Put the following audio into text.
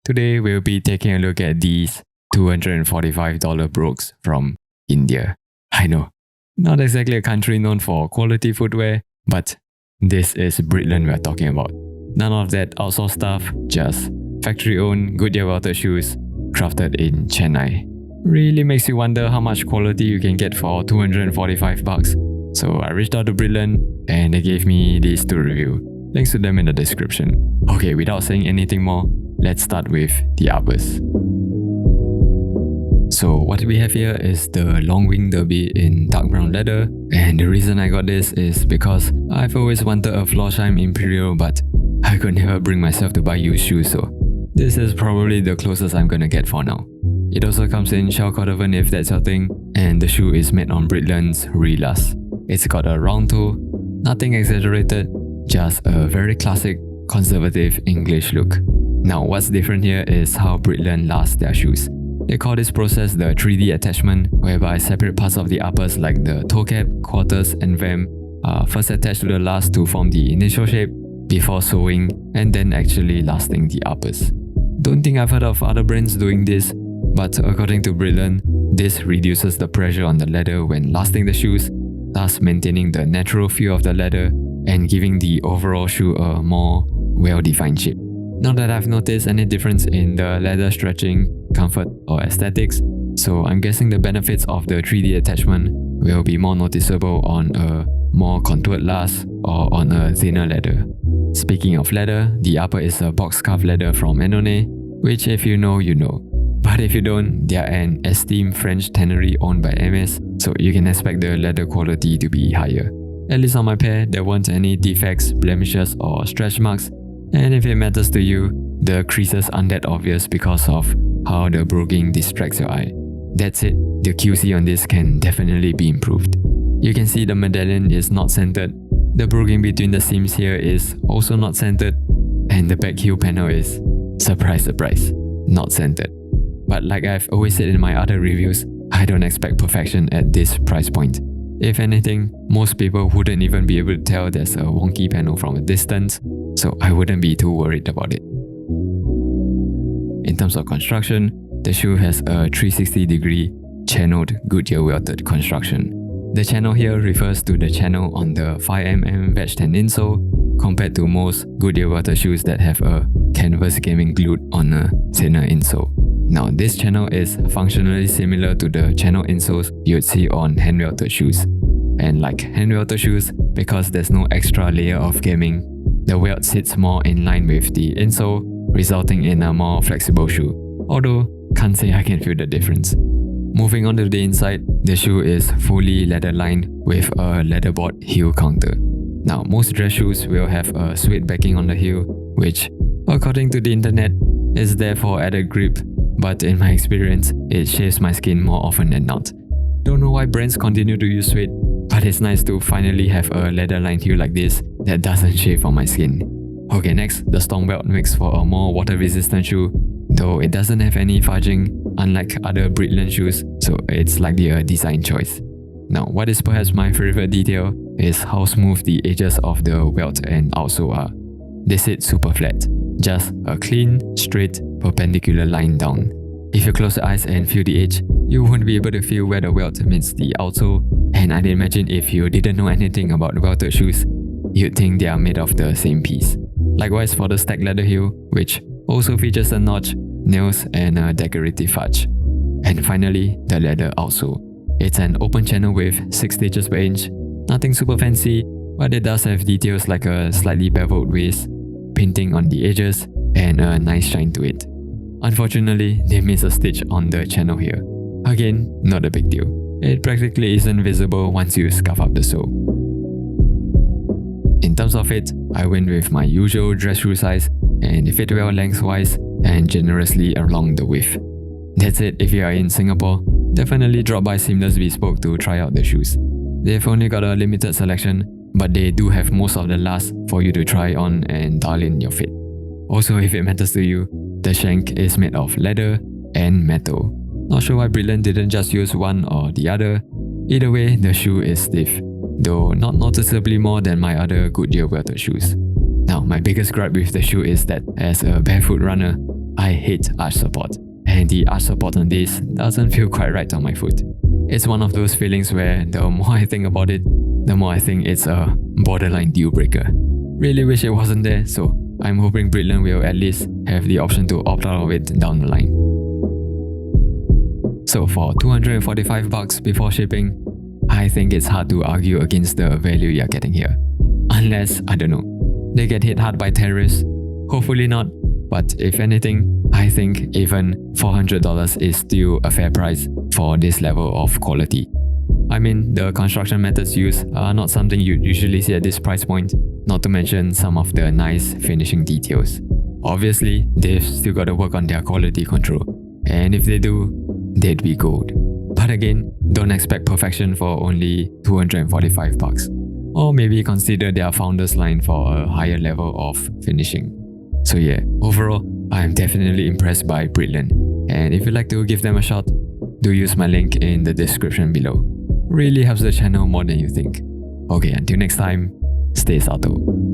Today we'll be taking a look at these $245 Brogues from India. I know, not exactly a country known for quality footwear, but this is Bridlen we're talking about. None of that outsourced stuff, just factory-owned Goodyear welted shoes crafted in Chennai. Really makes you wonder how much quality you can get for 245 bucks. So I reached out to Bridlen and they gave me these to review. Links to them in the description. Okay, without saying anything more, let's start with the uppers. So what we have here is the Longwing Derby in dark brown leather, and the reason I got this is because I've always wanted a Florsheim Imperial, but I could never bring myself to buy used shoes, so this is probably the closest I'm gonna get for now. It also comes in shell cordovan if that's your thing, and the shoe is made on Bridlen's Relas. It's got a round toe, nothing exaggerated, just a very classic, conservative English look. Now what's different here is how Bridlen lasts their shoes. They call this process the 3D attachment, whereby separate parts of the uppers like the toe cap, quarters and vamp are first attached to the last to form the initial shape before sewing and then actually lasting the uppers. Don't think I've heard of other brands doing this, but according to Bridlen, this reduces the pressure on the leather when lasting the shoes, thus maintaining the natural feel of the leather and giving the overall shoe a more well-defined shape. Not that I've noticed any difference in the leather stretching, comfort or aesthetics, so I'm guessing the benefits of the 3D attachment will be more noticeable on a more contoured last or on a thinner leather. Speaking of leather, the upper is a box cuff leather from Annonay, which if you know, you know. But if you don't, they are an esteemed French tannery owned by MS, so you can expect the leather quality to be higher. At least on my pair, there weren't any defects, blemishes or stretch marks, and if it matters to you, the creases aren't that obvious because of how the broguing distracts your eye. That's it, the QC on this can definitely be improved. You can see the medallion is not centered, the broguing between the seams here is also not centered, and the back heel panel is, surprise surprise, not centered. But like I've always said in my other reviews, I don't expect perfection at this price point. If anything, most people wouldn't even be able to tell there's a wonky panel from a distance, so I wouldn't be too worried about it. In terms of construction, the shoe has a 360-degree channeled Goodyear welted construction. The channel here refers to the channel on the 5mm veg 10 insole compared to most Goodyear welted shoes that have a canvas gaming glued on a thinner insole. Now this channel is functionally similar to the channel insoles you'd see on hand-welted shoes. And like hand-welted shoes, because there's no extra layer of gaming, the welt sits more in line with the insole, resulting in a more flexible shoe. Although, can't say I can feel the difference. Moving on to the inside, the shoe is fully leather-lined with a leatherboard heel counter. Now most dress shoes will have a suede backing on the heel, which, according to the internet, is there for added grip, but in my experience, it shaves my skin more often than not. Don't know why brands continue to use suede, but it's nice to finally have a leather-lined heel like this that doesn't shave on my skin. Okay, next, the storm welt makes for a more water-resistant shoe, though it doesn't have any fudging, unlike other Bridlen shoes, so it's likely a design choice. Now, what is perhaps my favorite detail is how smooth the edges of the welt and outsole are. They sit super flat, just a clean, straight, perpendicular line down. If you close your eyes and feel the edge, you won't be able to feel where the welt meets the outsole, and I'd imagine if you didn't know anything about welted shoes, you'd think they are made of the same piece. Likewise for the stacked leather heel, which also features a notch, nails and a decorative fudge. And finally, the leather outsole. It's an open channel with 6 stitches per inch, nothing super fancy, but it does have details like a slightly beveled waist, painting on the edges, and a nice shine to it. Unfortunately, they missed a stitch on the channel here. Again, not a big deal. It practically isn't visible once you scuff up the sole. In terms of fit, I went with my usual dress shoe size and they fit well lengthwise and generously along the width. That's it if you are in Singapore, definitely drop by Seamless Bespoke to try out the shoes. They've only got a limited selection, but they do have most of the last for you to try on and dial in your fit. Also, if it matters to you, the shank is made of leather and metal. Not sure why Bridlen didn't just use one or the other. Either way, the shoe is stiff, though not noticeably more than my other Goodyear welted shoes. Now, my biggest gripe with the shoe is that as a barefoot runner, I hate arch support, and the arch support on this doesn't feel quite right on my foot. It's one of those feelings where the more I think about it, the more I think it's a borderline deal breaker. Really wish it wasn't there, so I'm hoping Bridlen will at least have the option to opt out of it down the line. So for $245 before shipping, I think it's hard to argue against the value you're getting here. Unless, I don't know, they get hit hard by terrorists. Hopefully not, but if anything, I think even $400 is still a fair price for this level of quality. I mean, the construction methods used are not something you'd usually see at this price point, not to mention some of the nice finishing details. Obviously, they've still got to work on their quality control, and if they do, they'd be gold. But again, don't expect perfection for only $245. Or maybe consider their founder's line for a higher level of finishing. So yeah, overall, I'm definitely impressed by Bridlen, and if you'd like to give them a shot, do use my link in the description below. Really helps the channel more than you think. Okay, until next time, stay salto.